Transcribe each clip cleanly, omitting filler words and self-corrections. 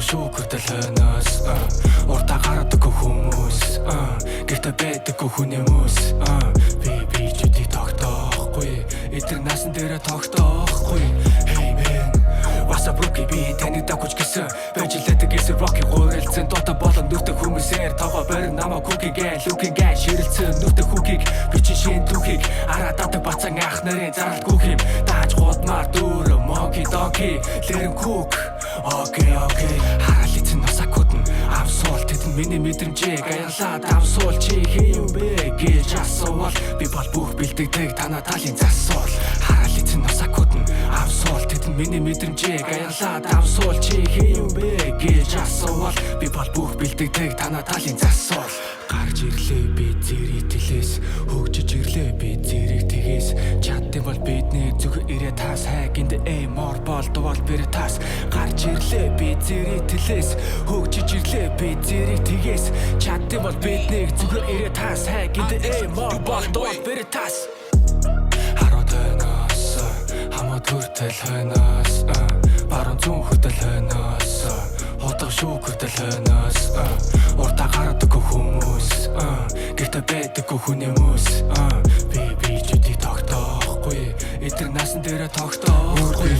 шүүгэрдэл хойноос уртаа гарадаг хүмүүс гэртээ байдаг хүний хүмүүс би чүдий тогтоохгүй эдгээр насан дээрээ тогтоохгүй hey man What's up rookie би таны дагууч гэсэн бэжлэдэг эсэр rocky гурэлцэн дота болон нүхтэй хүмүүсээр тоогоо барин намаа cooking гээ looking гээ ширэлцэн нүхтэй хүүхийг би чи шин түүхийг арааддаг бацан ах нарын заралт гүх юм тааж гудмаар дүүр monkey donkey лэрэн cook okay хараал эцэн насакууд нь авсуул тэдэн миний мэдрэмжийг аяглаад авсуул чи хэм бэ гэж асуувал би бол бүх бэлдэгдэг танаа талын засуул хараал эцэн насакууд нь авсуул тэдэн миний мэдрэмжийг аяглаад авсуул чи хэм бэ гэж асуувал би бол бүх бэлдэгдэг танаа талын засуул гарч ирлээ би зэрэг тэлээс хөгжиж ирлээ би зэрэг тгээс чаддсан бол бидний зүг ирээ тас хайгинд мор бол дуул бэр тас гарч ирлээ би зэрэг тэлээс хөгжиж ирлээ би зэрэг тгээс чаддсан бол бидний зүг ирээ тас хайгинд мор бол дуул бэр тас харуудаас хамаа төртөл хойноос баруун зүүн хөтөл хойноос хотго шүүгэрдэл хойноос уртаа гарадаг хүмүүс гэртээ байдаг хүний хүмүүс би чүдий тогтоохгүй эдгээр насан дээрээ тогтоохгүй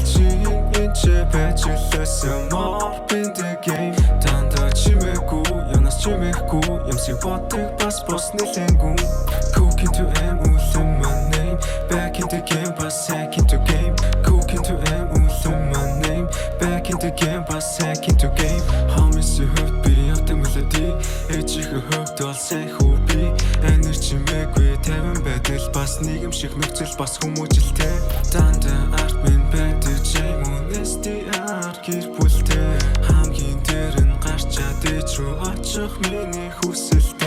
Чи бэжлэсэн мор биндэг game Тандаа чимээгүй, янаас чимээгүй Ямсыг бодог бас нэлэнгүн Cook into M улам my name Back into game бас hack into game Cook into M улам my name Back into game бас hack into game Homies хөвд би ятаг melody Ээжийнхээ хөвд бол сайн хүү би Энер чимээгүй 50 байдал бас нийгэм шиг нөхцөл бас хүмүүжилтэй Дандаа арт минь байдаг SDR гэр бүлтэй хамгийн дээр нь гарчаад ээж рүү очих миний хүсэл